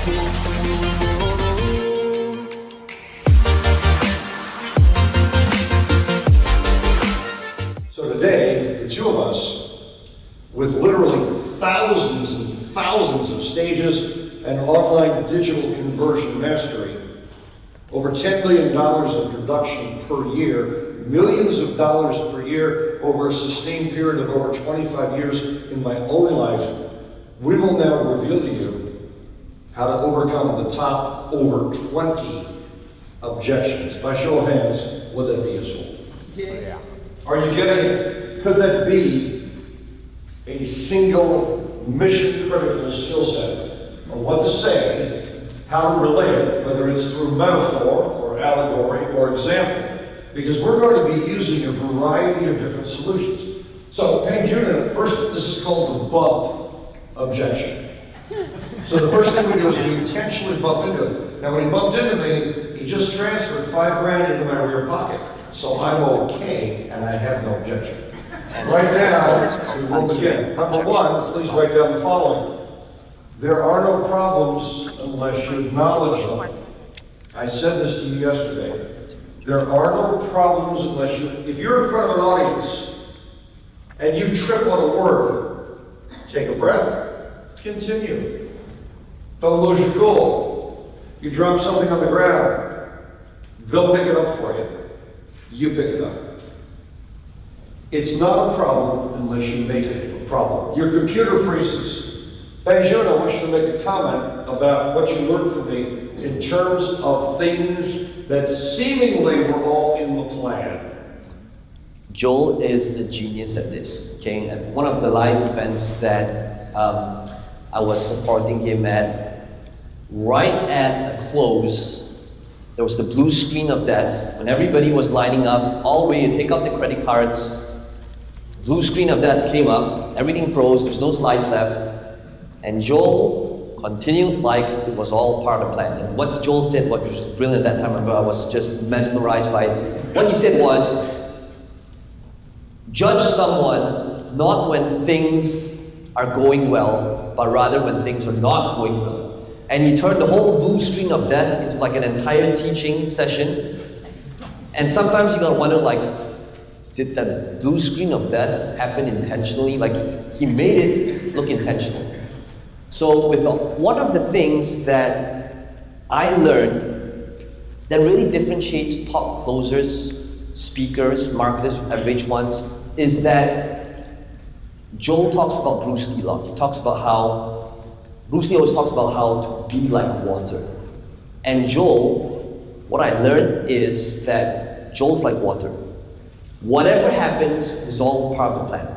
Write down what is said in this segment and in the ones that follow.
So today, the two of us, with literally thousands and thousands of stages and online digital conversion mastery, over $10 million in production per year, millions of dollars per year over a sustained period of over 25 years in my own life, we will now reveal to you how to overcome the top over 20 objections. By show of hands, would that be useful? Yeah. Are you getting it? Could that be a single mission-critical skill set of what to say, how to relay it, whether it's through metaphor or allegory or example? Because we're going to be using a variety of different solutions. So, Juna, first, this is called the bump objection. So the first thing we do is we intentionally bump into it. Now, when he bumped into me, he just transferred $5,000 into my rear pocket. So I'm okay, and I have no objection. Right now, we will begin. Number one, please write down the following. There are no problems unless you acknowledge them. I said this to you yesterday. There are no problems unless you, if you're in front of an audience and you trip on a word, take a breath, continue. Don't lose your cool. You drop something on the ground, they'll pick it up for you. You pick it up. It's not a problem unless you make it a problem. Your computer freezes. Benjamin, I want you to make a comment about what you learned from me in terms of things that seemingly were all in the plan. Joel is the genius at this, okay? At one of the live events that I was supporting him at, right at the close, there was the blue screen of death. When everybody was lining up, all the way to take out the credit cards, blue screen of death came up, everything froze, there's no slides left, and Joel continued like it was all part of the plan. And what Joel said, what was brilliant at that time, I remember I was just mesmerized by it. What he said was, judge someone not when things are going well, but rather when things are not going well. And he turned the whole blue screen of death into like an entire teaching session. And sometimes you gotta wonder, like, did that blue screen of death happen intentionally? Like, he made it look intentional. So one of the things that I learned that really differentiates top closers, speakers, marketers, average ones, is that Joel talks about Bruce Lee a lot. He talks about how, Bruce Lee always talks about how to be like water. And Joel, what I learned is that Joel's like water. Whatever happens is all part of the plan.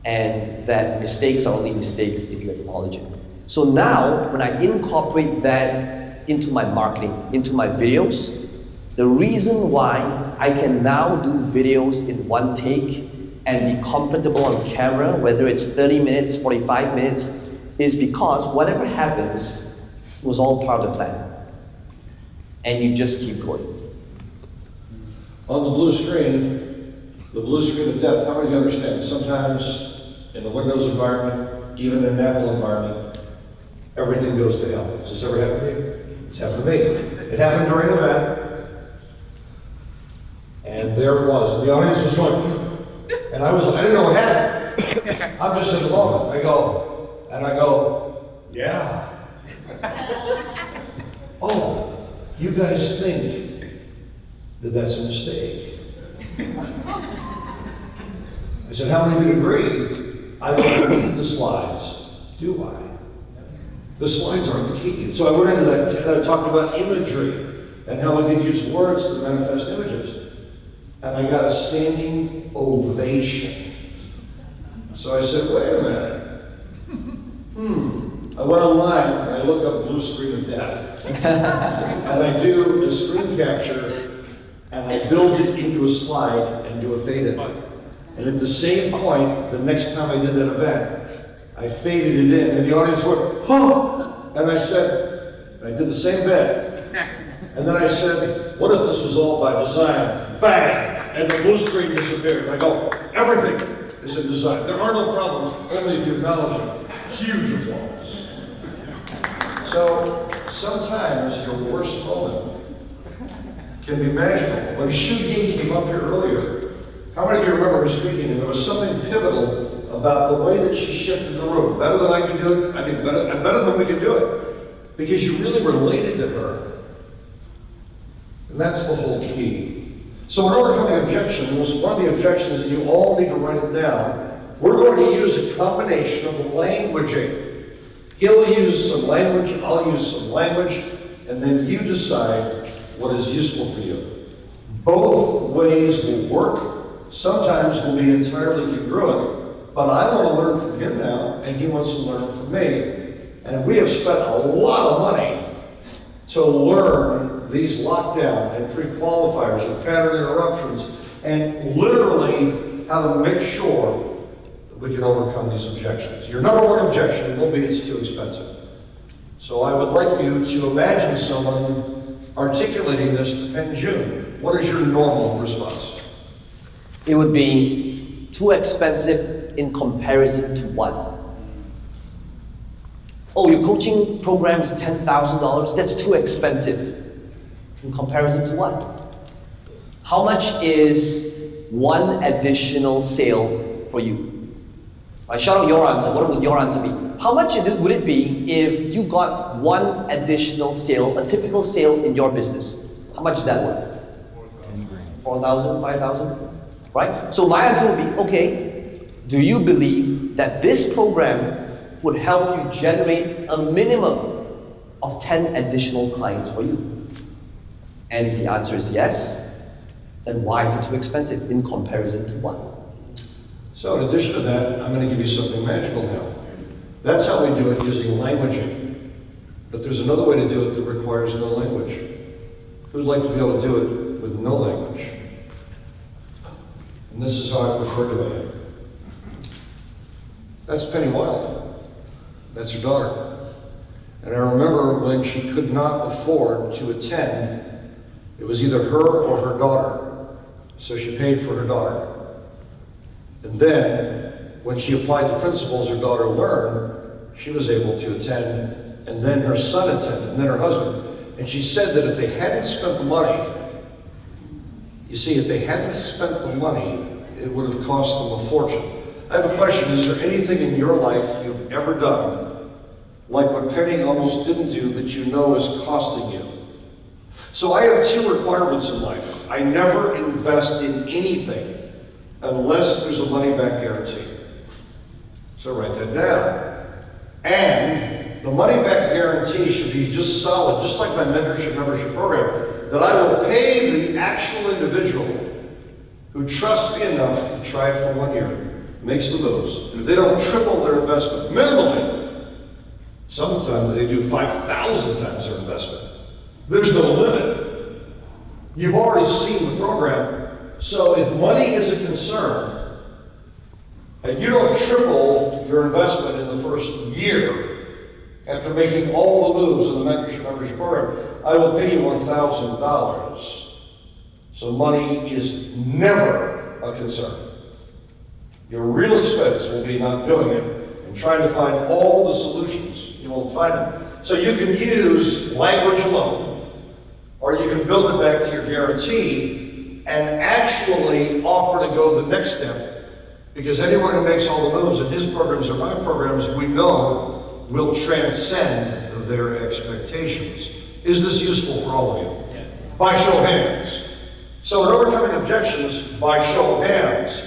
And that mistakes are only mistakes if you acknowledge it. So now, when I incorporate that into my marketing, into my videos, the reason why I can now do videos in one take and be comfortable on camera, whether it's 30 minutes, 45 minutes, is because whatever happens was all part of the plan. And you just keep going. On the blue screen of death, how many of you understand? Sometimes in the Windows environment, even in an Apple environment, everything goes to hell. Has this ever happened to you? It's happened to me. It happened during an event, and there it was. And the audience was going, and I didn't know what happened. I'm just in the moment. I go, yeah. Oh, you guys think that that's a mistake. I said, how many of you agree? I don't need the slides, do I? The slides aren't the key. So I went into that and I talked about imagery and how I could use words to manifest images. And I got a standing ovation. So I said, wait a minute. I went online and I looked up blue screen of death. And I do the screen capture and I build it into a slide and do a fade in. And at the same point, the next time I did that event, I faded it in and the audience went, huh! And I said, I did the same bit. And then I said, what if this was all by design? Bang! And the blue screen disappeared. And I go, everything is in design. There are no problems, only if you acknowledge them. Huge applause. So sometimes your worst moment can be magical. When Shu Ying came up here earlier, how many of you remember her speaking? And there was something pivotal about the way that she shifted the room. Better than I could do it. I think better than we could do it. Because you really related to her. And that's the whole key. So in overcoming objections, one of the objections, and you all need to write it down, we're going to use a combination of languaging. He'll use some language, I'll use some language, and then you decide what is useful for you. Both ways will work. Sometimes will be entirely congruent, but I want to learn from him now, and he wants to learn from me. And we have spent a lot of money to learn these lockdown and pre-qualifiers and pattern interruptions, and literally how to make sure we can overcome these objections. Your number one objection will be it's too expensive. So I would like you to imagine someone articulating this to Pen June. What is your normal response? It would be too expensive in comparison to what? Oh, your coaching program is $10,000? That's too expensive. In comparison to what? How much is one additional sale for you? I shout out your answer. What would your answer be? How much would it be if you got one additional sale, a typical sale in your business? How much is that worth? 4,000, 5,000? Right? So my answer would be, okay, do you believe that this program would help you generate a minimum of 10 additional clients for you? And if the answer is yes, then why is it too expensive in comparison to what? So in addition to that, I'm going to give you something magical now. That's how we do it using languaging. But there's another way to do it that requires no language. Who'd like to be able to do it with no language? And this is how I prefer doing it. That's Penny Wild. That's her daughter. And I remember when she could not afford to attend, it was either her or her daughter. So she paid for her daughter. And then, when she applied the principles her daughter learned, she was able to attend, and then her son attended, and then her husband. And she said that if they hadn't spent the money, you see, if they hadn't spent the money, it would have cost them a fortune. I have a question. Is there anything in your life you've ever done, like what Penny almost didn't do, that you know is costing you? So I have two requirements in life. I never invest in anything unless there's a money-back guarantee. So write that down. And the money-back guarantee should be just solid, just like my mentorship membership program, that I will pay the actual individual who trusts me enough to try it for 1 year, makes the moves. And if they don't triple their investment, minimally, sometimes they do 5,000 times their investment. There's no limit. You've already seen the program. So if money is a concern, and you don't triple your investment in the first year, after making all the moves in the mentorship membership program, I will pay you $1,000. So money is never a concern. Your real expense will be not doing it and trying to find all the solutions. You won't find them. So you can use language alone, or you can build it back to your guarantee and actually offer to go the next step, because anyone who makes all the moves in his programs or my programs, we know will transcend their expectations. Is this useful for all of you? Yes. By show of hands. So in overcoming objections, by show of hands,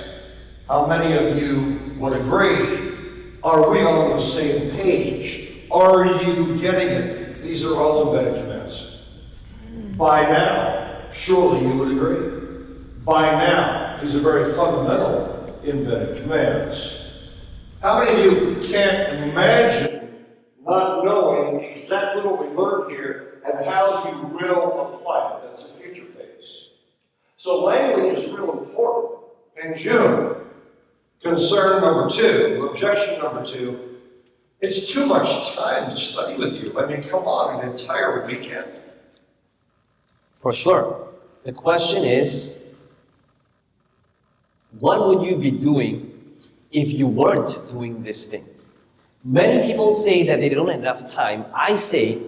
how many of you would agree? Are we on the same page? Are you getting it? These are all embedded commands. By now, surely you would agree. By now, these are very fundamental embedded commands. How many of you can't imagine not knowing exactly what we learned here and how you will apply it? That's a future phase. So language is real important. In June, concern number 2, objection number 2, it's too much time to study with you. I mean, come on, an entire weekend. For sure. The question is, what would you be doing if you weren't doing this thing? Many people say that they don't have enough time. I say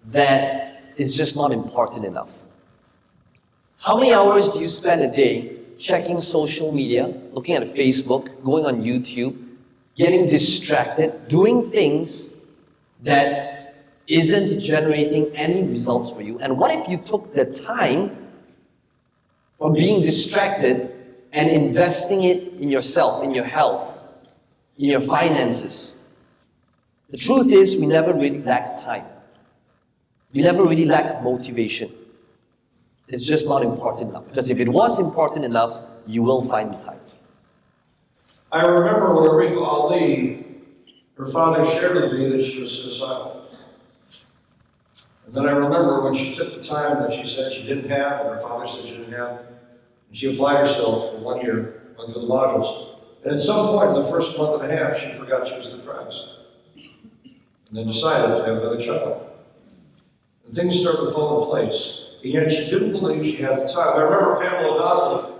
that it's just not important enough. How many hours do you spend a day checking social media, looking at Facebook, going on YouTube, getting distracted, doing things that isn't generating any results for you? And what if you took the time from being distracted and investing it in yourself, in your health, in your finances? The truth is, we never really lack time. We never really lack motivation. It's just not important enough. Because if it was important enough, you will find the time. I remember when Aretha Ali, her father shared with me that she was suicidal. And then I remember when she took the time that she said she didn't have, and her father said she didn't have, and she applied herself for 1 year, went through the modules. And at some point in the first month and a half, she forgot she was depressed. And then decided to have another child. And things started to fall in place. And yet she didn't believe she had the time. I remember Pamela Donnelly,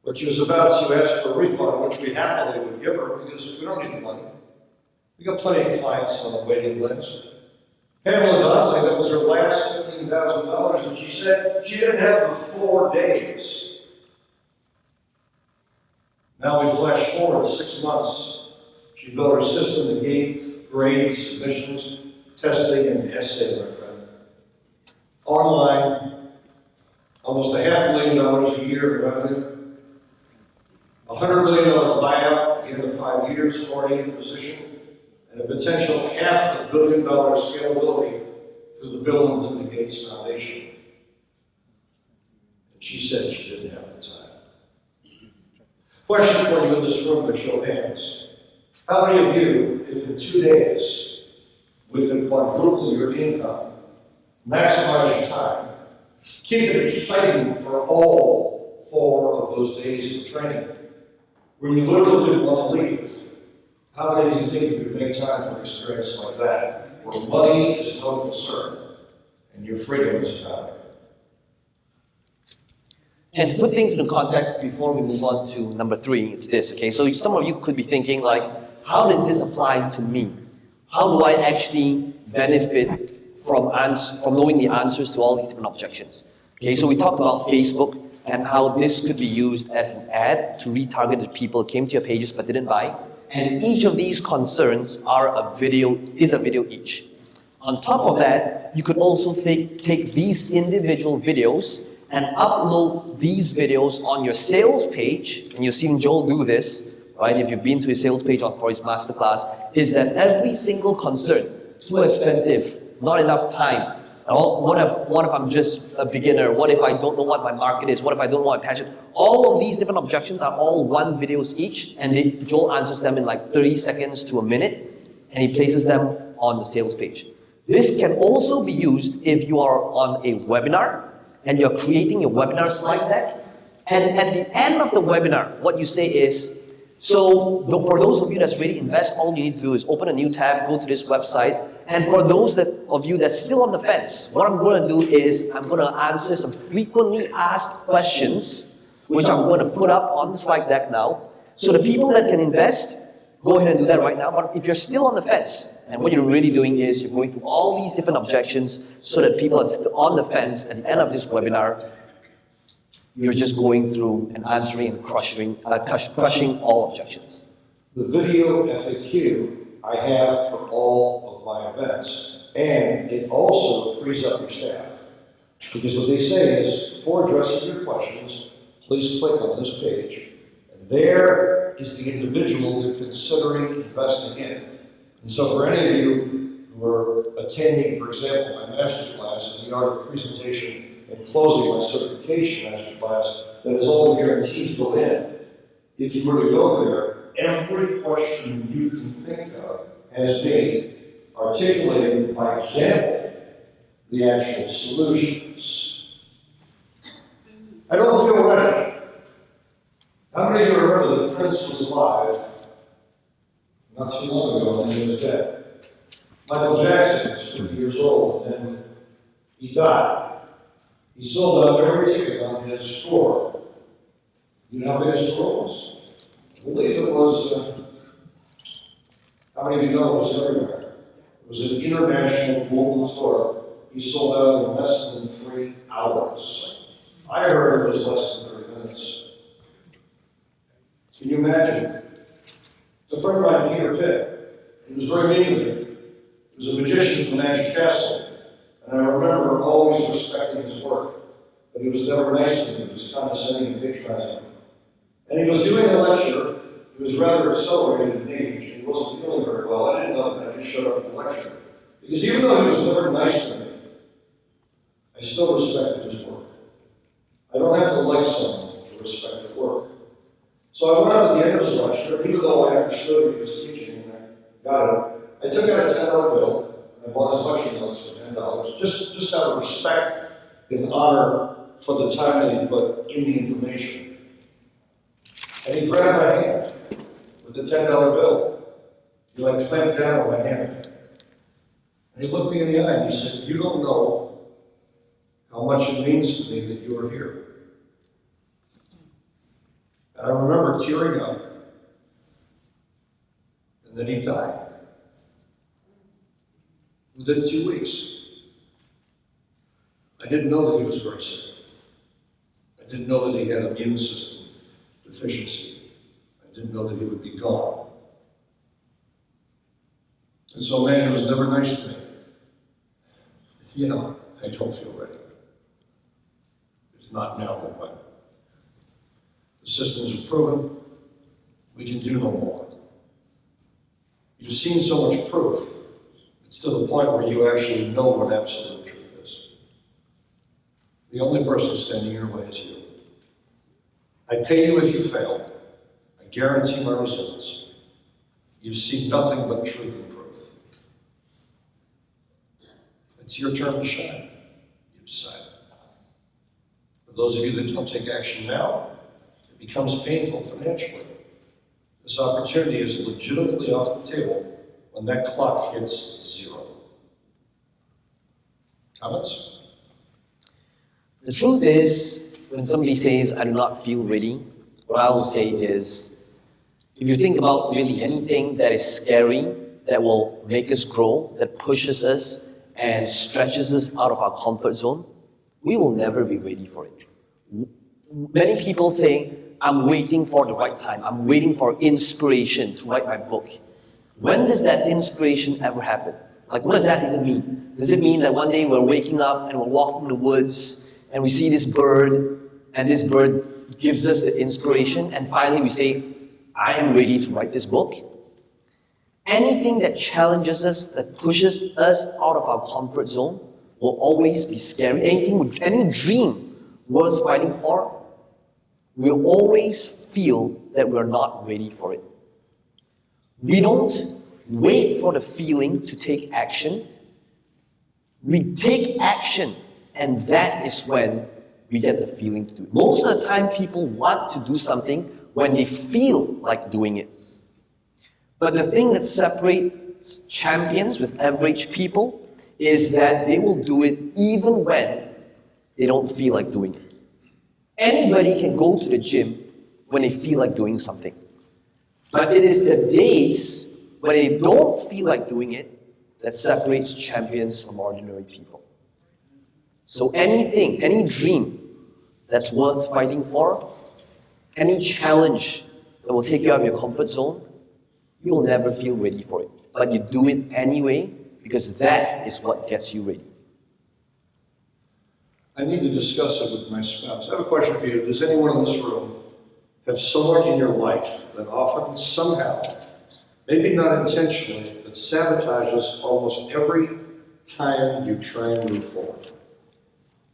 when she was about to ask for a refund, which we happily would give her because we don't need the money. We got plenty of clients on the waiting list. Pamela Donnelly, that was her last $15,000, and she said she didn't have the 4 days. Now we flash forward 6 months. She built her system to gate, grades, submissions, testing, and essay, my friend. Online, almost $500,000 a year in revenue, $100 million buyout at the end of 5 years, 40 position, and a potential $500 million scalability through the Bill and Melinda Gates Foundation. And she said she didn't have the time. Question for you in this room, by show of hands. How many of you, if in 2 days we could quadruple your income, maximize your time, keep it exciting for all 4 of those days of training, where you literally didn't want to leave, how many of you think you could make time for an experience like that, where money is no concern and your freedom is valued? And to put things into context before we move on to number 3, it's this, okay? So some of you could be thinking like, how does this apply to me? How do I actually benefit from knowing the answers to all these different objections? Okay, so we talked about Facebook and how this could be used as an ad to retarget the people who came to your pages but didn't buy. And each of these concerns is a video each. On top of that, you could also take these individual videos and upload these videos on your sales page, and you've seen Joel do this, right? If you've been to his sales page for his masterclass, is that every single concern, too expensive, not enough time, what if I'm just a beginner, what if I don't know what my market is, what if I don't know my passion, all of these different objections are all 1 videos each, and Joel answers them in like 30 seconds to a minute, and he places them on the sales page. This can also be used if you are on a webinar, and you're creating your webinar slide deck, and at the end of the webinar, what you say is, so for those of you that's ready to invest, all you need to do is open a new tab, go to this website, and for those of you that's still on the fence, what I'm going to do is I'm going to answer some frequently asked questions, which I'm going to put up on the slide deck now. So the people that can invest, go ahead and do that right now. But if you're still on the fence, and what you're really doing is you're going through all these different objections so that people are still on the fence at the end of this webinar, you're just going through and answering and crushing all objections. The video FAQ I have for all of my events, and it also frees up your staff. Because what they say is, before addressing your questions, please click on this page. And there is the individual you're considering investing in. And so for any of you who are attending, for example, my masterclass in the art of presentation and closing my certification masterclass, that is all the guarantees go in. If you were to go there, every question you can think of has been articulated by example, the actual solutions. I don't feel ready. How many of you remember that Prince was alive not too long ago and he was dead? Michael Jackson was 50 years old and he died. He sold out every ticket on his tour. You know how big his tour was? I believe it was How many of you know it was everywhere? It was an international global tour. He sold out in less than 3 hours. I heard it was less than 30 minutes. Can you imagine? It's a friend of mine, Peter Pitt. He was very mean with me. He was a magician in the Magic Castle. And I remember always respecting his work. But he was never nice to me. He was condescending and patronizing. And he was doing a lecture. He was rather accelerated in age. He wasn't feeling very well. I didn't know that. I just showed up for the lecture. Because even though he was never nice to me, I still respected his work. I don't have to like someone to respect their work. So I went out at the end of his lecture, even though I understood what he was teaching and I got it, I took out a $10 bill and I bought his lecture notes for $10, just out of respect and honor for the time that he put in the information. And he grabbed my hand with the $10 bill. He like clamped down on my hand. And he looked me in the eye and he said, "You don't know how much it means to me that you are here." And I remember tearing up. And then he died. Within 2 weeks. I didn't know that he was very sick. I didn't know that he had immune system deficiency. I didn't know that he would be gone. And so, man, it was never nice to me. You know, I don't feel ready. If not now, then when? The systems are proven. We can do no more. You've seen so much proof. It's to the point where you actually know what absolute truth is. The only person standing in your way is you. I pay you if you fail. I guarantee my results. You've seen nothing but truth and proof. It's your turn to shine. You decide. For those of you that don't take action now, it becomes painful financially. This opportunity is legitimately off the table when that clock hits 0. Comments? The truth is, when somebody says, "I do not feel ready," what I'll say is, if you think about really anything that is scary, that will make us grow, that pushes us and stretches us out of our comfort zone, we will never be ready for it. Many people say, "I'm waiting for the right time. I'm waiting for inspiration to write my book." When does that inspiration ever happen? Like, what does that even mean? Does it mean that one day we're waking up and we're walking in the woods and we see this bird and this bird gives us the inspiration and finally we say, "I am ready to write this book"? Anything that challenges us, that pushes us out of our comfort zone will always be scary. Any dream worth fighting for, we'll always feel that we're not ready for it. We don't wait for the feeling to take action. We take action, and that is when we get the feeling to do it. Most of the time, people want to do something when they feel like doing it. But the thing that separates champions with average people is that they will do it even when they don't feel like doing it. Anybody can go to the gym when they feel like doing something. But it is the days when they don't feel like doing it that separates champions from ordinary people. So anything, any dream that's worth fighting for, any challenge that will take you out of your comfort zone, you will never feel ready for it. But you do it anyway because that is what gets you ready. I need to discuss it with my spouse. I have a question for you. Does anyone in this room have someone in your life that often, somehow, maybe not intentionally, but sabotages almost every time you try and move forward?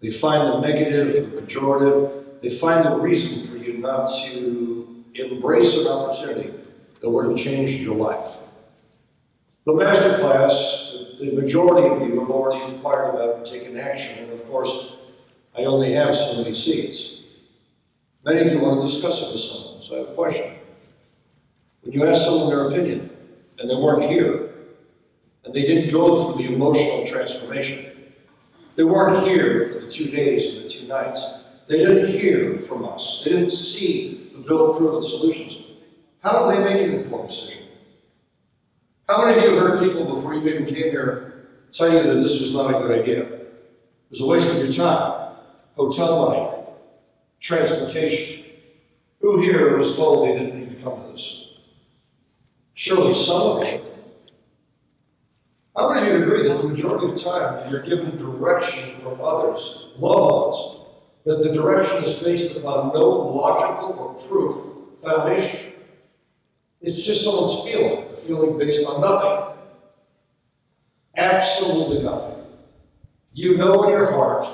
They find the negative, the pejorative. They find the reason for you not to embrace an opportunity that would have changed your life. The master class, the majority of you have already inquired about and taken action, and of course, I only have so many seats. Many of you want to discuss it with someone, so I have a question. When you ask someone their opinion, and they weren't here, and they didn't go through the emotional transformation, they weren't here for the 2 days and the 2 nights, they didn't hear from us, they didn't see the bill of proven solutions, how do they make an informed decision? How many of you heard people before you even came here tell you that this was not a good idea? It was a waste of your time, hotel money, transportation. Who here was told they didn't need to come to this? Surely some of you. How many of you agree that the majority of the time you're given direction from others, loved ones, that the direction is based upon no logical or proof foundation? It's just someone's feeling, a feeling based on nothing. Absolutely nothing. You know in your heart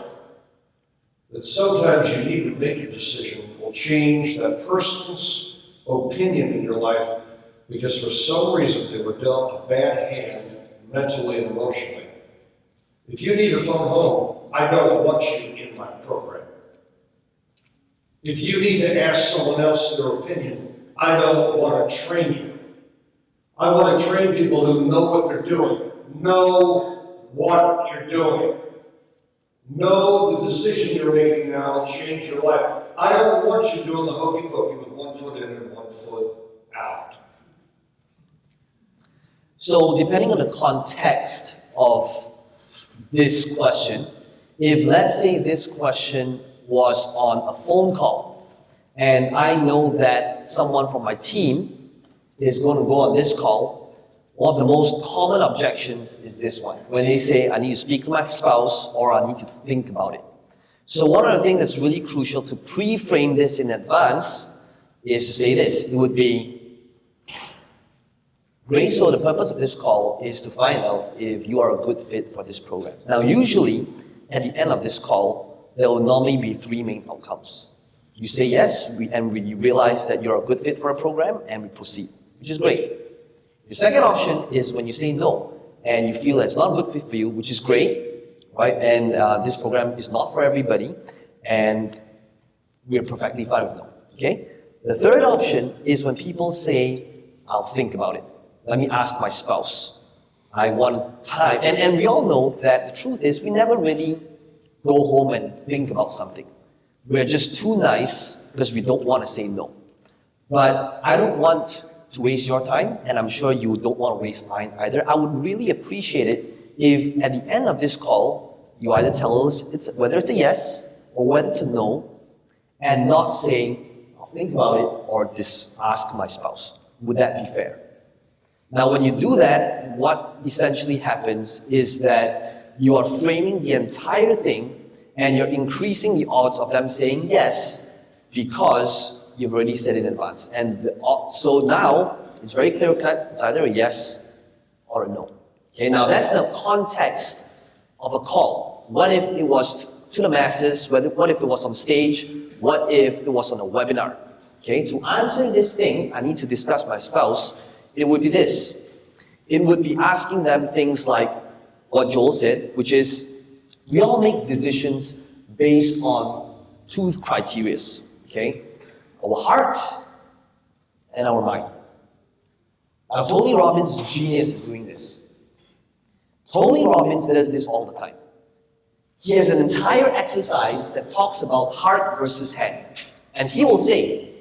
that sometimes you need to make a decision that will change that person's opinion in your life because for some reason they were dealt a bad hand mentally and emotionally. If you need a phone home, I don't want you in my program. If you need to ask someone else their opinion, I don't want to train you. I want to train people who know what they're doing, know what you're doing, know the decision you're making now will change your life. I don't want you doing the hokey pokey with 1 foot in and 1 foot out. So depending on the context of this question, if let's say this question was on a phone call, and I know that someone from my team is going to go on this call, one of the most common objections is this one. When they say, I need to speak to my spouse or I need to think about it. So one of the things that's really crucial to pre-frame this in advance is to say this. It would be, Grace, so the purpose of this call is to find out if you are a good fit for this program. Now, usually, at the end of this call, there will normally be 3 main outcomes. You say yes, and we realize that you're a good fit for a program, and we proceed, which is great. The second option is when you say no, and you feel that it's not a good fit for you, which is great, right? And this program is not for everybody, and we're perfectly fine with no, okay? The third option is when people say, I'll think about it. Let me ask my spouse. I want time. And we all know that the truth is we never really go home and think about something. We're just too nice because we don't want to say no. But I don't want to waste your time, and I'm sure you don't want to waste mine either. I would really appreciate it if at the end of this call, you either tell us whether it's a yes or whether it's a no, and not saying, I'll think about it, or just ask my spouse. Would that be fair? Now, when you do that, what essentially happens is that you are framing the entire thing and you're increasing the odds of them saying yes because you've already said in advance. And so now, it's very clear-cut. It's either a yes or a no. Okay, now that's the context of a call. What if it was to the masses? What if it was on stage? What if it was on a webinar? Okay, to answer this thing, I need to discuss my spouse. It would be this. It would be asking them things like what Joel said, which is we all make decisions based on 2 criteria, okay? Our heart and our mind. Now, Tony Robbins is genius at doing this. Tony Robbins does this all the time. He has an entire exercise that talks about heart versus head. And he will say,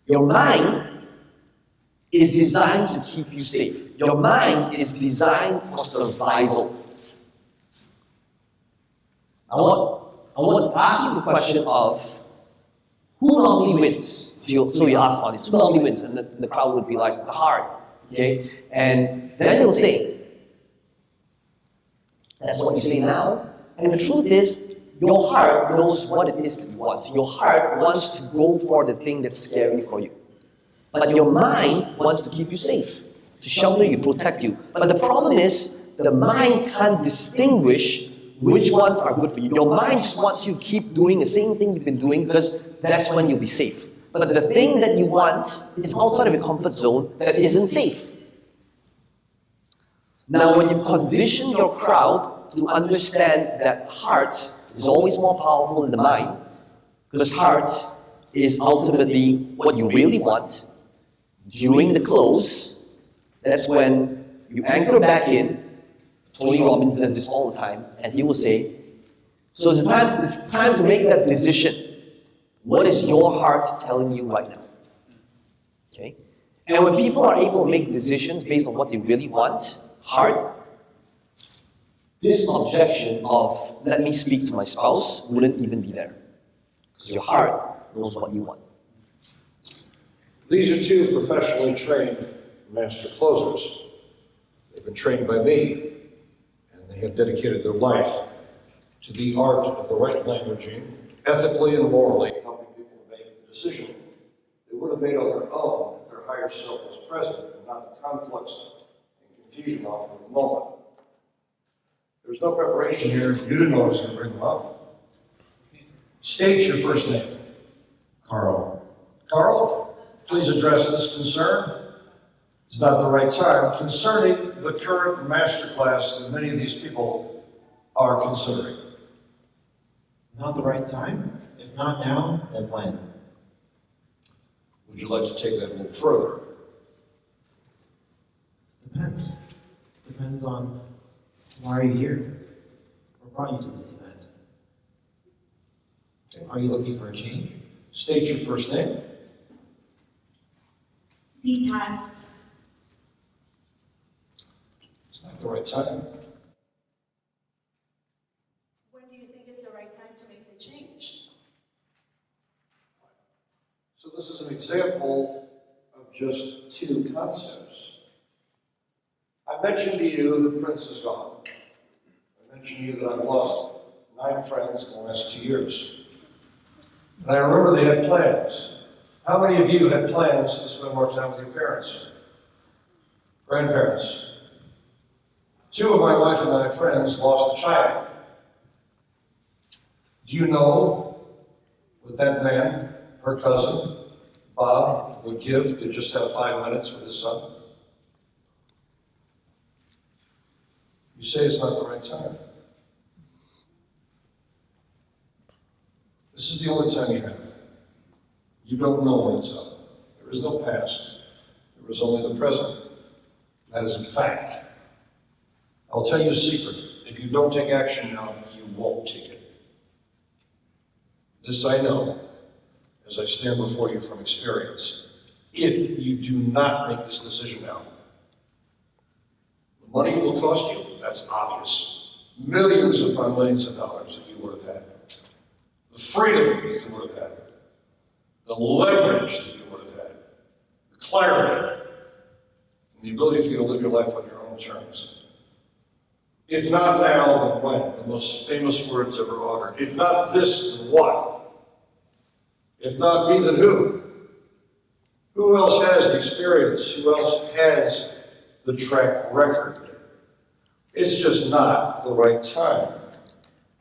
your mind is designed to keep you safe. Your mind is designed for survival. I want to ask you the question of who normally wins? So you ask audience, who normally wins? And the crowd would be like, the heart. Okay? And then he'll say, that's what you say now. And the truth is, your heart knows what it is that you want. Your heart wants to go for the thing that's scary for you. But your mind wants to keep you safe, to shelter you, protect you. But the problem is, the mind can't distinguish which ones are good for you. Your mind just wants you to keep doing the same thing you've been doing because that's when you'll be safe. But the thing that you want is outside of your comfort zone that isn't safe. Now, when you've conditioned your crowd to understand that heart is always more powerful than the mind, because heart is ultimately what you really want, during the close, that's when you anchor back in. Tony Robbins does this all the time, and he will say, so it's time to make that decision. What is your heart telling you right now? Okay? And when people are able to make decisions based on what they really want, heart, this objection of, let me speak to my spouse, wouldn't even be there. Because your heart knows what you want. These are two professionally trained master closers. They've been trained by me, and they have dedicated their life to the art of the right languaging, ethically and morally, helping people make the decision they would have made on their own if their higher self was present, and not the conflicts and confusion offered in the moment. There's no preparation here. You didn't know I was going to bring them up. State your first name. Carl. Carl, please address this concern. It's not the right time concerning the current master class that many of these people are considering. Not the right time? If not now, then when? Would you like to take that a little further? Depends. Depends on why are you here? What brought you to this event? Are you looking for a change? State your first name. Titas. It's not the right time. When do you think is the right time to make the change? So this is an example of just two concepts. I mentioned to you the prince is gone. I mentioned to you that I've lost 9 friends in the last 2 years. And I remember they had plans. How many of you had plans to spend more time with your parents? Grandparents? 2 of my wife and I friends lost a child. Do you know what that man, her cousin, Bob, would give to just have 5 minutes with his son? You say it's not the right time. This is the only time you have. You don't know when it's up. There is no past. There is only the present. That is a fact. I'll tell you a secret. If you don't take action now, you won't take it. This I know, as I stand before you from experience. If you do not make this decision now, the money it will cost you, that's obvious. Millions upon millions of dollars that you would have had. The freedom that you would have had. The leverage that you would have had. The clarity. And the ability for you to live your life on your own terms. If not now, then when? The most famous words ever uttered. If not this, then what? If not me, then who? Who else has the experience? Who else has the track record? It's just not the right time.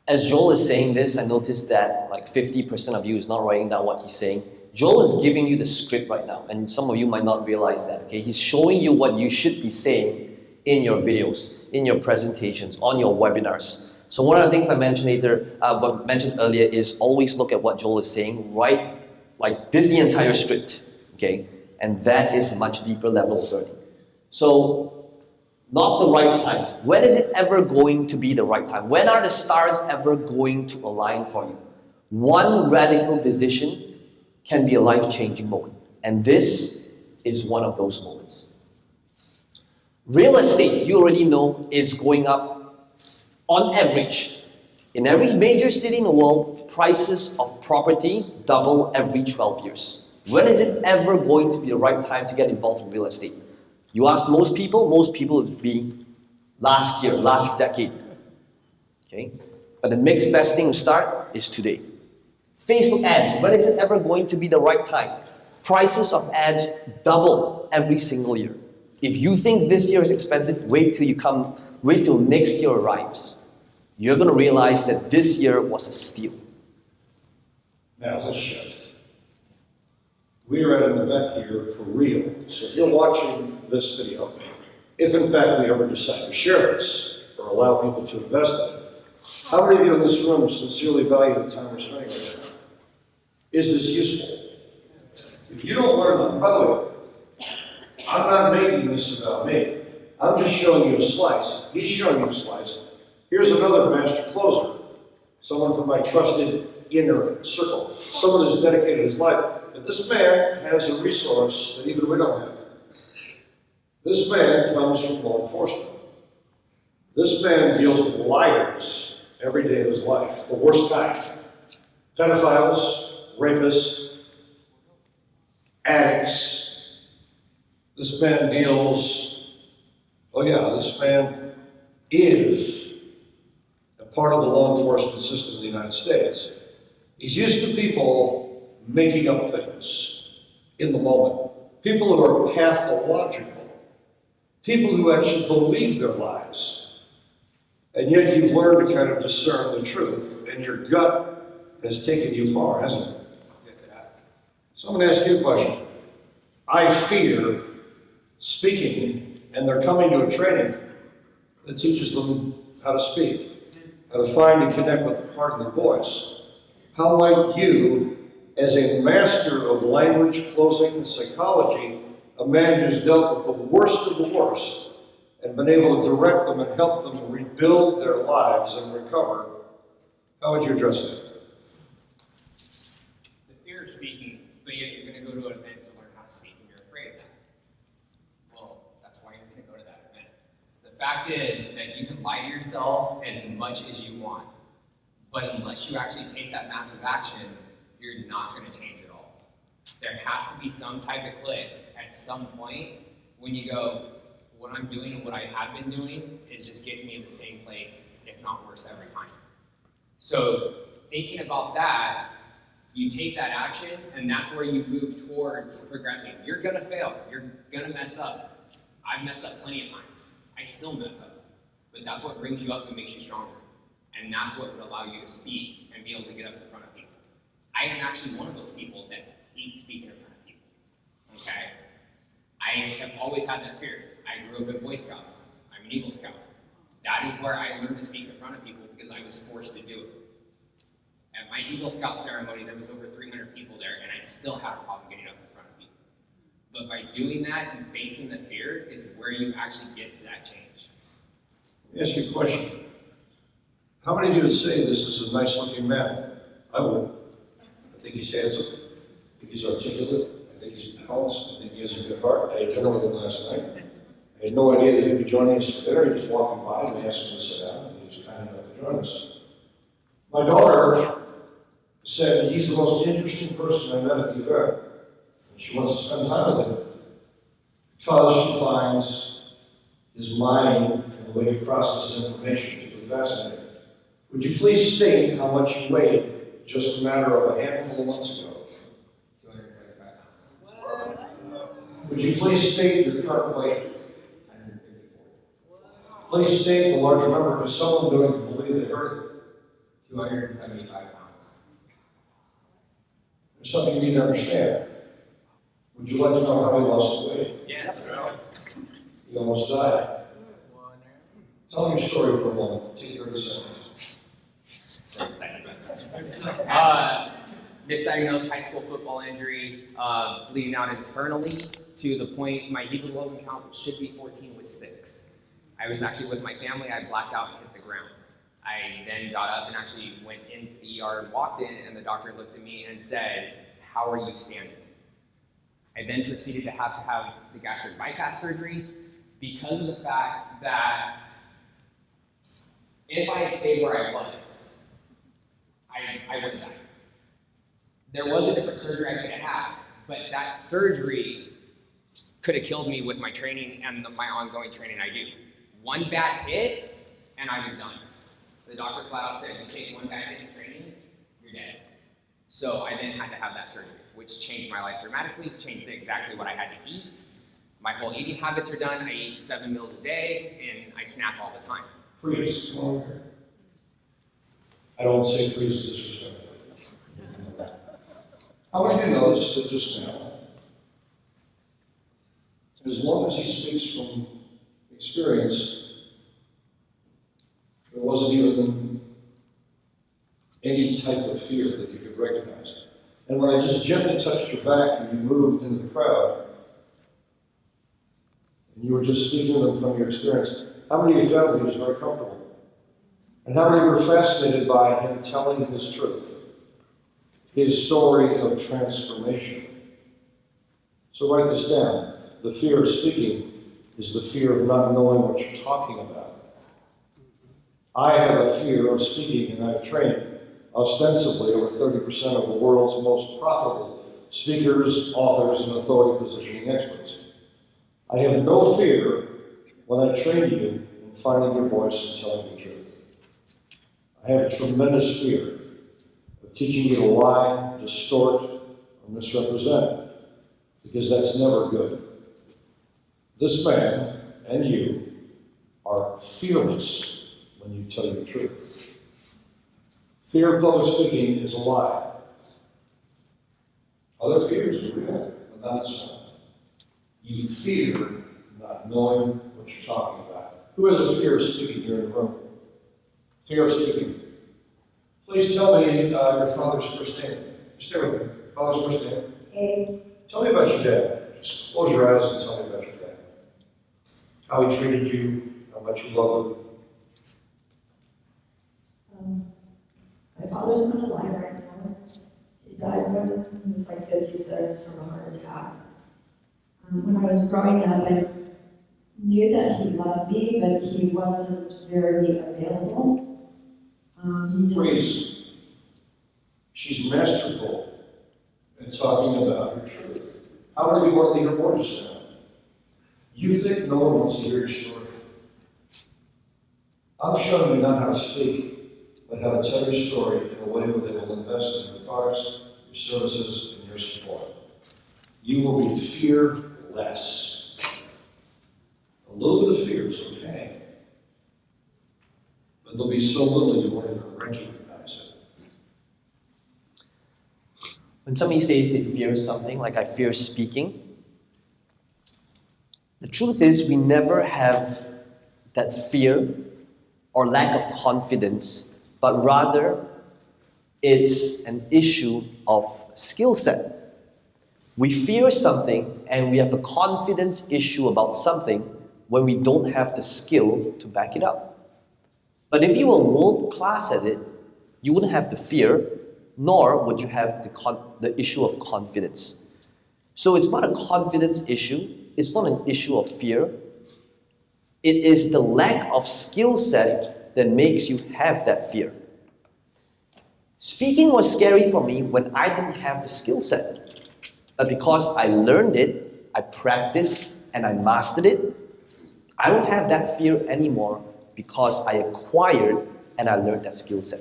As Joel is saying this, I noticed that like 50% of you is not writing down what he's saying. Joel is giving you the script right now, and some of you might not realize that, okay? He's showing you what you should be saying in your videos, in your presentations, on your webinars. So one of the things I mentioned earlier is always look at what Joel is saying, right? Like this is the entire script, okay? And that is a much deeper level of learning. So, not the right time. When is it ever going to be the right time? When are the stars ever going to align for you? One radical decision can be a life-changing moment. And this is one of those moments. Real estate, you already know, is going up on average. In every major city in the world, prices of property double every 12 years. When is it ever going to be the right time to get involved in real estate? You ask most people would be last year, last decade. Okay? But the next best thing to start is today. Facebook ads, when is it ever going to be the right time? Prices of ads double every single year. If you think this year is expensive, wait till next year arrives. You're going to realize that this year was a steal. Now let's shift. We are at an event here for real. So if you're watching this video, if in fact we ever decide to share this or allow people to invest in it, how many of you in this room sincerely value the time we're spending with it? Is this useful? If you don't learn them, by the way, I'm not making this about me. I'm just showing you a slice. He's showing you a slice. Here's another master closer. Someone from my trusted inner circle. Someone who's dedicated his life. But this man has a resource that even we don't have. This man comes from law enforcement. This man deals with liars every day of his life, the worst kind. Pedophiles, rapists, addicts. This man this man is a part of the law enforcement system of the United States. He's used to people making up things in the moment. People who are pathological. People who actually believe their lies. And yet you've learned to kind of discern the truth, and your gut has taken you far, hasn't it? Yes, it has. So I'm going to ask you a question. I fear speaking, and they're coming to a training that teaches them how to speak, how to find and connect with the part of their voice. How might you, as a master of language, closing, and psychology, a man who's dealt with the worst of the worst, and been able to direct them and help them rebuild their lives and recover, how would you address that? The fear of speaking, but yet you're going to go to an event to learn how to speak and you're afraid of that. Well, that's why you're going to go to that event. The fact is that you can lie to yourself as much as you want, but unless you actually take that massive action, you're not going to change it all. There has to be some type of click at some point when you go, what I'm doing and what I have been doing is just getting me in the same place, if not worse, every time. So thinking about that, you take that action, and that's where you move towards progressing. You're gonna fail. You're gonna mess up. I've messed up plenty of times. I still mess up. But that's what brings you up and makes you stronger. And that's what would allow you to speak and be able to get up in front of people. I am actually one of those people that hate speaking in front of people. Okay? I have always had that fear. I grew up in Boy Scouts. I'm an Eagle Scout. That is where I learned to speak in front of people because I was forced to do it. At my Eagle Scout ceremony, there was over 300 people there, and I still had a problem getting up in front of people. But by doing that and facing the fear is where you actually get to that change. Let me ask you a question. How many of you would say this is a nice-looking man? I would. I think he's handsome. I think he's articulate. I think he's balanced. I think he has a good heart. I had dinner with him last night. I had no idea that he'd be joining us for dinner. He was walking by and we asked him to sit down, and he was kind enough to join us. My daughter said he's the most interesting person I met at the event. And she wants to spend time with him because she finds his mind and the way he processes information particularly fascinating. Would you please state how much you weighed just a matter of a handful of months ago? 275 pounds. Would you please state your current weight? 154. Please state the larger number because someone don't even believe they heard it. 275 pounds. There's something you need to understand. Would you like to know how he lost the weight? Yes. He almost died. Tell me your story for a moment. Take 30 seconds. Misdiagnosed high school football injury, bleeding out internally to the point my hemoglobin count should be 14 with 6. I was actually with my family. I blacked out and hit the ground. I then got up and actually went into the ER and walked in, and the doctor looked at me and said, "How are you standing?" I then proceeded to have the gastric bypass surgery because of the fact that if I had stayed where I was, I would have died. There was a different surgery I could have had, but that surgery could have killed me with my training and my ongoing training I do. One bad hit, and I was done. The doctor flat out said, if you take one bad hit in training, you're dead. So I then had to have that surgery, which changed my life dramatically, changed exactly what I had to eat. My whole eating habits are done. I eat 7 meals a day, and I snack all the time. Freeze. Come on here. I don't say freeze disrespectfully. How many of you noticed that just now, as long as he speaks from experience, there wasn't even any type of fear that you could recognize. And when I just gently touched your back and you moved into the crowd, and you were just speaking to them from your experience, how many of you felt he was very comfortable? And how many were fascinated by him telling his truth, his story of transformation? So write this down. The fear of speaking is the fear of not knowing what you're talking about. I have a fear of speaking, and I've trained ostensibly over 30% of the world's most profitable speakers, authors, and authority positioning experts. I have no fear when I train you in finding your voice and telling the truth. I have a tremendous fear of teaching you to lie, distort, or misrepresent, because that's never good. This man and you are fearless when you tell the truth. Fear of public speaking is a lie. Other fears are real, but not this one. You fear not knowing what you're talking about. Who has a fear of speaking here in the room? Fear of speaking. Please tell me your father's first name. Stay with me. Father's first name. Abe. Tell me about your dad. Just close your eyes and tell me about your dad. How he treated you, how much you love him. My father's not alive right now. He died when he was like 56 from a heart attack. When I was growing up, I knew that he loved me, but he wasn't very available. Freeze. She's masterful in talking about her truth. How many of you want to hear more just now? You think no one wants to hear your story? I'm showing you not how to speak, but how to tell your story in a way where they will invest in your products, your services, and your support. You will be fearless. A little bit of fear is okay, but there'll be so little you won't even recognize it. When somebody says they fear something, like I fear speaking, the truth is we never have that fear or lack of confidence, but rather it's an issue of skill set. We fear something and we have a confidence issue about something when we don't have the skill to back it up. But if you were world class at it, you wouldn't have the fear, nor would you have the issue of confidence. So it's not a confidence issue, it's not an issue of fear. It is the lack of skill set that makes you have that fear. Speaking was scary for me when I didn't have the skill set. But because I learned it, I practiced, and I mastered it, I don't have that fear anymore because I acquired and I learned that skill set.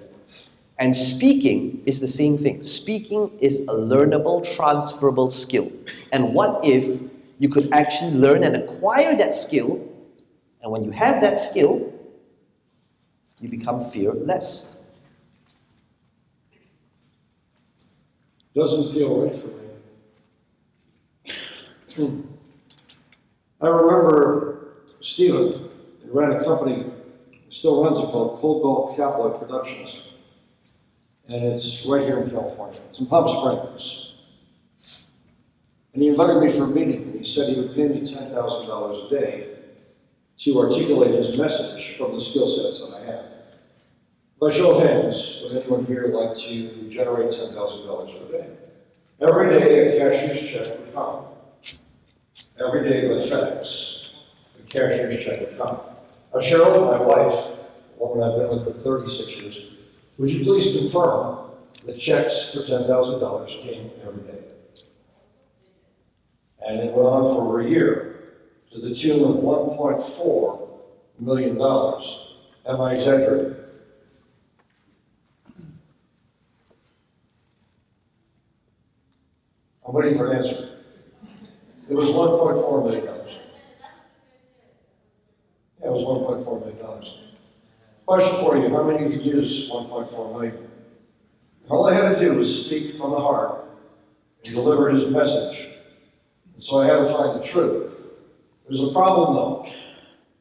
And speaking is the same thing. Speaking is a learnable, transferable skill. And what if you could actually learn and acquire that skill, and when you have that skill, you become fearless. Doesn't feel right for me. I remember Stephen, he ran a company, still runs it, called Cold Gold Cowboy Productions. And it's right here in California. It's in Palm Springs. And he invited me for a meeting, and he said he would pay me $10,000 a day to articulate his message from the skill sets that I have. By show of hands, would anyone here like to generate $10,000 per day? Every day a cashier's check would come. Every day by FedEx, a cashier's check would come. Now Cheryl, my wife, the woman I've been with for 36 years, would you please confirm that checks for $10,000 came every day? And it went on for over a year to the tune of $1.4 million. Am I exaggerating? I'm waiting for an answer. It was $1.4 million. Yeah, it was $1.4 million. Question for you, how many could use 1.4 million? All I had to do was speak from the heart and deliver his message. And so I had to find the truth. There's a problem though.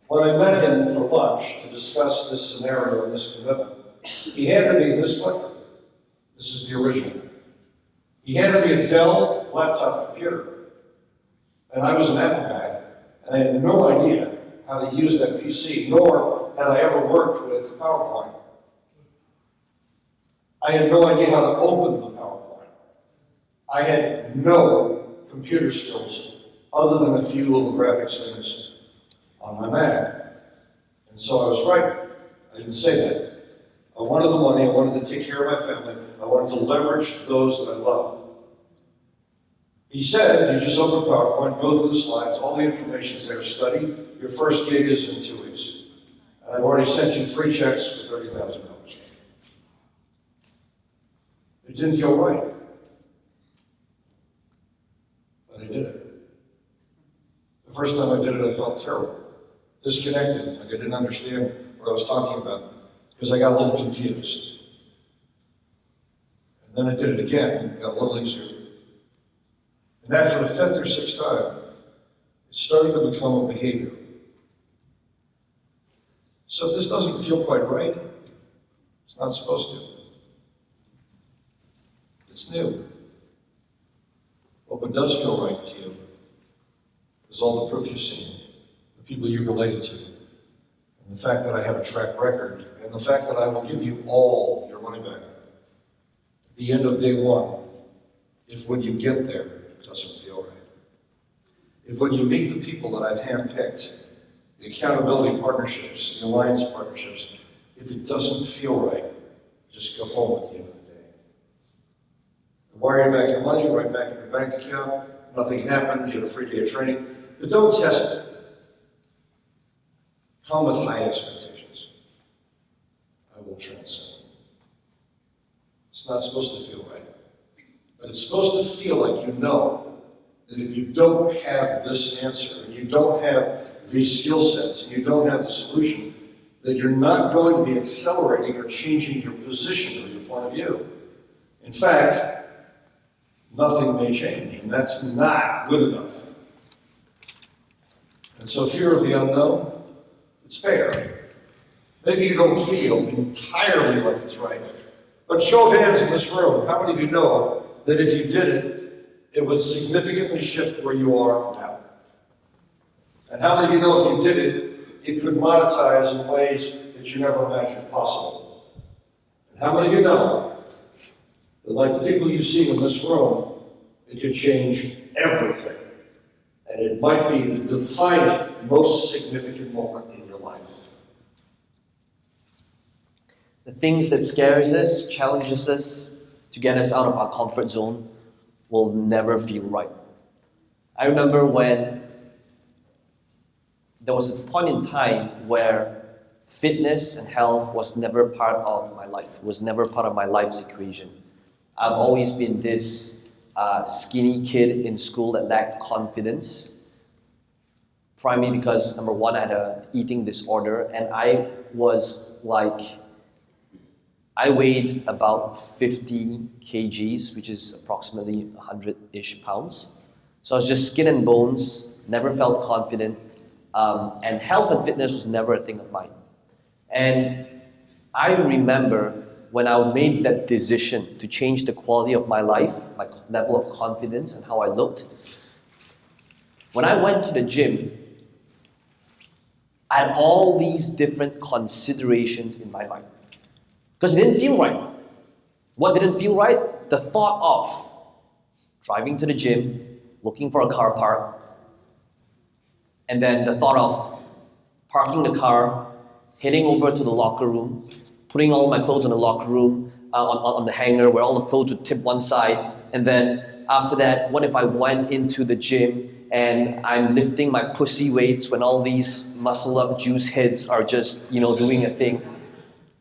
When I met him for lunch to discuss this scenario and this commitment, he handed me this clicker. This is the original. He handed me a Dell laptop computer. And I was an Apple guy, and I had no idea how to use that PC, nor had I ever worked with PowerPoint. I had no idea how to open the PowerPoint. I had no computer skills other than a few little graphics things on my Mac. And so I was right. I didn't say that. I wanted the money, I wanted to take care of my family, I wanted to leverage those that I love. He said, you just open PowerPoint, go through the slides, all the information's there, study. Your first gig is in 2 weeks. And I've already sent you 3 checks for $30,000. It didn't feel right. But I did it. The first time I did it, I felt terrible. Disconnected, like I didn't understand what I was talking about, because I got a little confused. And then I did it again, it got a little easier. And after the 5th or 6th time, it started to become a behavior. So if this doesn't feel quite right, it's not supposed to. It's new. But what does feel right to you is all the proof you've seen, the people you've related to, and the fact that I have a track record, and the fact that I will give you all your money back at the end of day 1, if when you get there, it doesn't feel right. If when you meet the people that I've handpicked, the accountability partnerships, the alliance partnerships, if it doesn't feel right, just go home at the end of the day. Wire back your money, right back in your bank account, nothing happened, you had a free day of training, but don't test it. Come with high expectations. I will transcend. It's not supposed to feel right, but it's supposed to feel like you know that if you don't have this answer, and you don't have these skill sets, and you don't have the solution, that you're not going to be accelerating or changing your position or your point of view. In fact, nothing may change, and that's not good enough. And so fear of the unknown, it's fair. Maybe you don't feel entirely like it's right. But show of hands in this room, how many of you know that if you did it, it would significantly shift where you are now? And how many of you know if you did it, it could monetize in ways that you never imagined possible? And how many of you know that, like the people you've seen in this room, it could change everything? And it might be the defining, most significant moment in your life. The things that scares us, challenges us, to get us out of our comfort zone will never feel right. I remember when there was a point in time where fitness and health was never part of my life, was never part of my life's equation. I've always been this skinny kid in school that lacked confidence, primarily because, number one, I had an eating disorder, and I weighed about 50 kgs, which is approximately 100-ish pounds. So I was just skin and bones, never felt confident, and health and fitness was never a thing of mine. And I remember when I made that decision to change the quality of my life, my level of confidence and how I looked, when I went to the gym, I had all these different considerations in my mind. Because it didn't feel right. What didn't feel right? The thought of driving to the gym, looking for a car park, and then the thought of parking the car, heading over to the locker room, putting all my clothes in the locker room, on the hanger where all the clothes would tip one side, and then after that, what if I went into the gym and I'm lifting my pussy weights when all these muscle-up juice heads are just, doing a thing.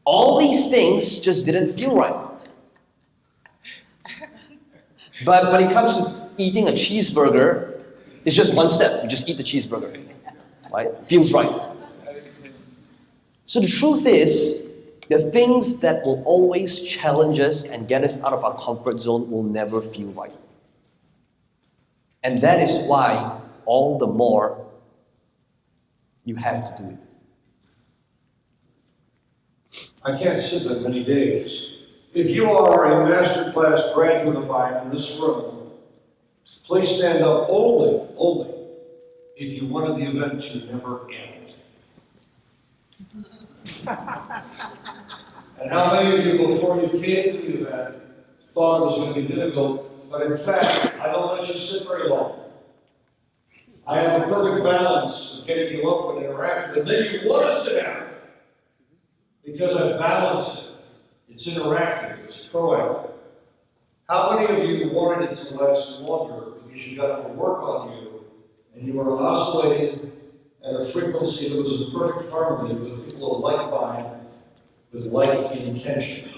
All these things just didn't feel right. But when it comes to eating a cheeseburger, it's just one step. You just eat the cheeseburger, right? Feels right. So the truth is, the things that will always challenge us and get us out of our comfort zone will never feel right. And that is why, all the more, you have to do it. I can't sit that many days. If you are a masterclass graduate of mine in this room, please stand up only if you wanted the event to never end. And how many of you, before you came to the event, thought it was going to be difficult, but in fact, I don't let you sit very long. I have a perfect balance of getting you up and interactive, and then you want to sit down. Because I balance it. It's interactive, it's proactive. How many of you wanted it to last longer because you got the work on you and you were oscillating at a frequency that was in perfect harmony with people of like mind, with like intention?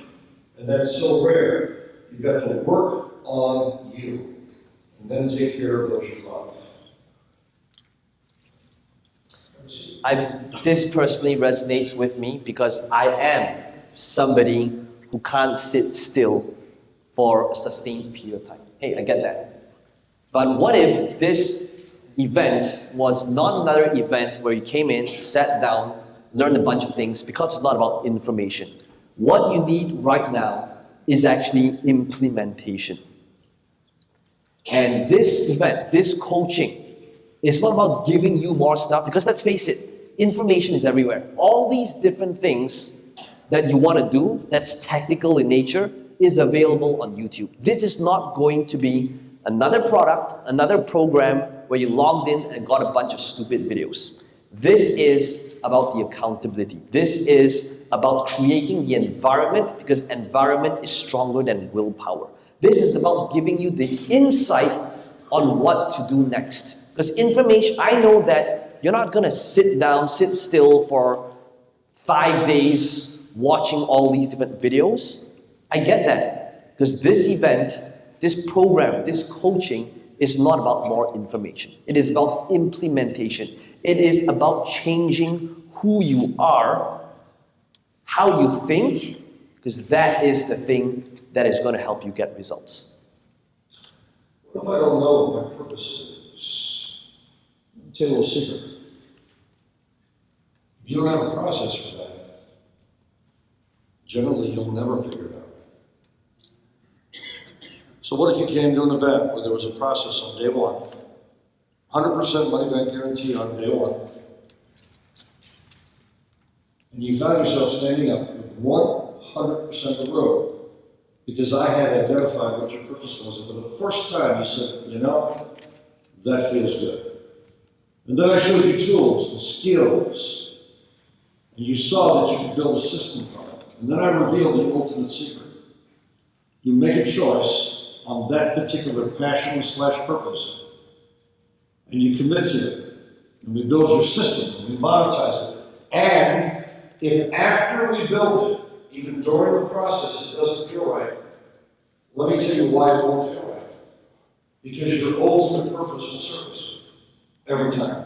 And that's so rare. You got to work on you and then take care of those you love. This personally resonates with me because I am somebody who can't sit still for a sustained period of time. Hey, I get that. But what if this event was not another event where you came in, sat down, learned a bunch of things, because it's not about information. What you need right now is actually implementation. And this event, this coaching, is not about giving you more stuff, because let's face it, information is everywhere. All these different things that you want to do, that's tactical in nature, is available on YouTube. This is not going to be another product, another program where you logged in and got a bunch of stupid videos. This is about the accountability. This is about creating the environment, because environment is stronger than willpower. This is about giving you the insight on what to do next. Because information, I know that you're not going to sit down, sit still for 5 days watching all these different videos. I get that. Because this event, this program, this coaching is not about more information. It is about implementation. It is about changing who you are, how you think, because that is the thing that is going to help you get results. What if I don't know what my purpose is? I'll tell you a little secret. If you don't have a process for that, generally you'll never figure it out. So what if you came to an event where there was a process on day one, 100% money back guarantee on day one, and you found yourself standing up with 100% of the road because I had identified what your purpose was, and for the first time you said, you know, that feels good. And then I showed you tools and skills, and you saw that you could build a system from it. And then I revealed the ultimate secret. You make a choice on that particular passion / purpose, and you commit to it, and we build your system, and we monetize it, and if after we build it, even during the process, it doesn't feel right, let me tell you why it won't feel right. Because your ultimate purpose will surface every time.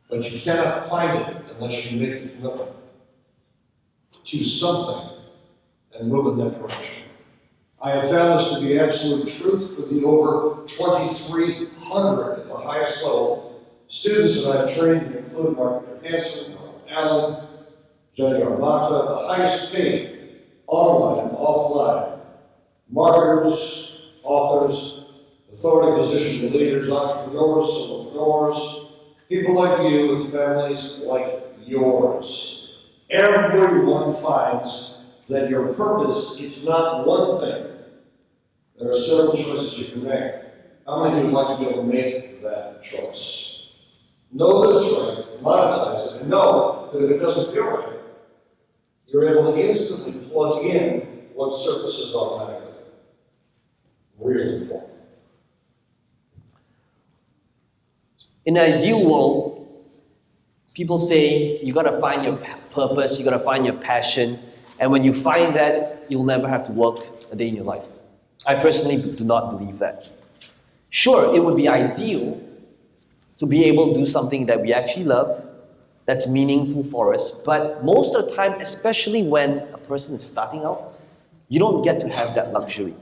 But you cannot find it unless you make a commitment to something and move in that direction. I have found this to be absolute truth for the over 2,300 at the highest level students that I've trained, include Mark Hansen, Allen, Jenny Armata, the highest paid online and offline marketers, authors, authority position leaders, entrepreneurs, solopreneurs, people like you with families like yours. Everyone finds that your purpose, it's not one thing. There are several choices you can make. How many of you would like to be able to make that choice? Know that it's right, monetize it, and know that if it doesn't feel right, you're able to instantly plug in what surfaces automatically. Really important. In an ideal world, people say you gotta find your purpose, you gotta find your passion, and when you find that, you'll never have to work a day in your life. I personally do not believe that. Sure, it would be ideal to be able to do something that we actually love, that's meaningful for us, but most of the time, especially when a person is starting out, you don't get to have that luxury.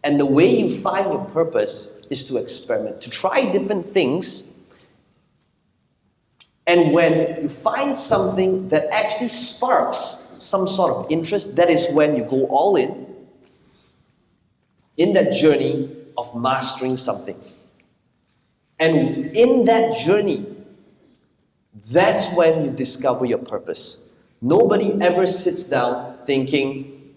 And the way you find your purpose is to experiment, to try different things. And when you find something that actually sparks some sort of interest, that is when you go all in that journey of mastering something. And in that journey, that's when you discover your purpose. Nobody ever sits down thinking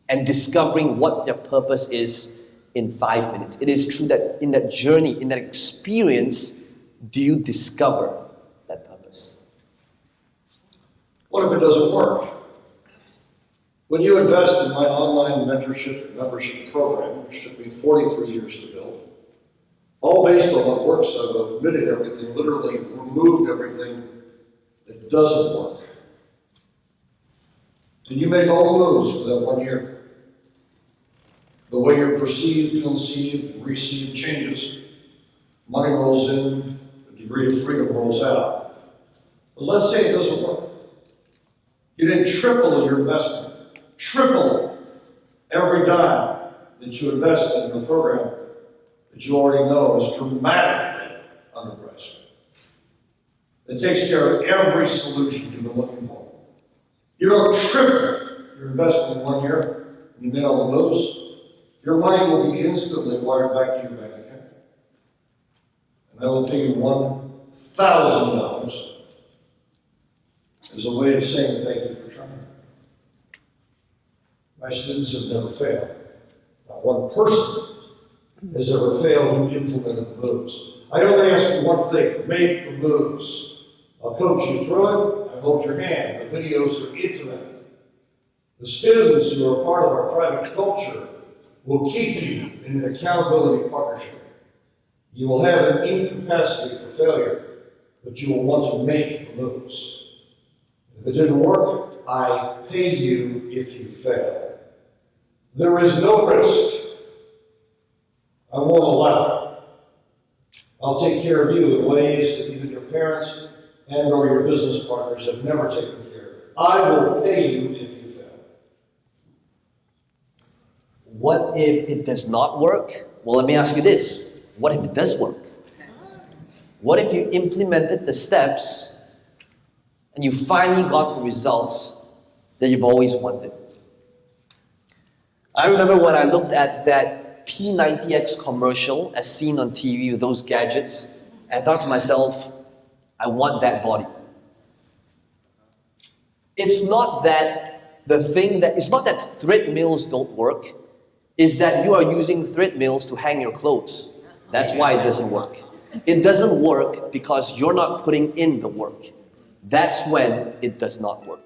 and discovering what their purpose is in 5 minutes. It is true that in that journey, in that experience, do you discover that purpose? What if it doesn't work? When you invest in my online mentorship membership program, which took me 43 years to build, all based on what works, I've omitted everything, literally removed everything that doesn't work. And you make all the moves for that 1 year. The way you're perceived, conceived, received changes. Money rolls in, a degree of freedom rolls out. But let's say it doesn't work. You didn't triple your investment, triple every dime that you invest in a program that you already know is dramatically underpriced. It takes care of every solution you've been looking for. You don't triple your investment in 1 year, and you made all the moves, your money will be instantly wired back to your bank account. And I will pay you $1,000 as a way of saying thank you for trying. My students have never failed. Not one person has ever failed who implemented the moves. I only ask you one thing: make the moves. I'll coach you through it. I hold your hand. The videos are intimate. The students who are part of our private culture will keep you in an accountability partnership. You will have an incapacity for failure, but you will want to make the moves. If it didn't work, I pay you if you fail. There is no risk. I won't allow it. I'll take care of you in ways that even your parents and or your business partners have never taken care of. I will pay you if you fail. What if it does not work? Well, let me ask you this. What if it does work? What if you implemented the steps and you finally got the results that you've always wanted? I remember when I looked at that P90X commercial as seen on TV with those gadgets, and I thought to myself, I want that body. It's not that it's not that thread mills don't work, it's that you are using thread mills to hang your clothes. That's why it doesn't work. It doesn't work because you're not putting in the work. That's when it does not work.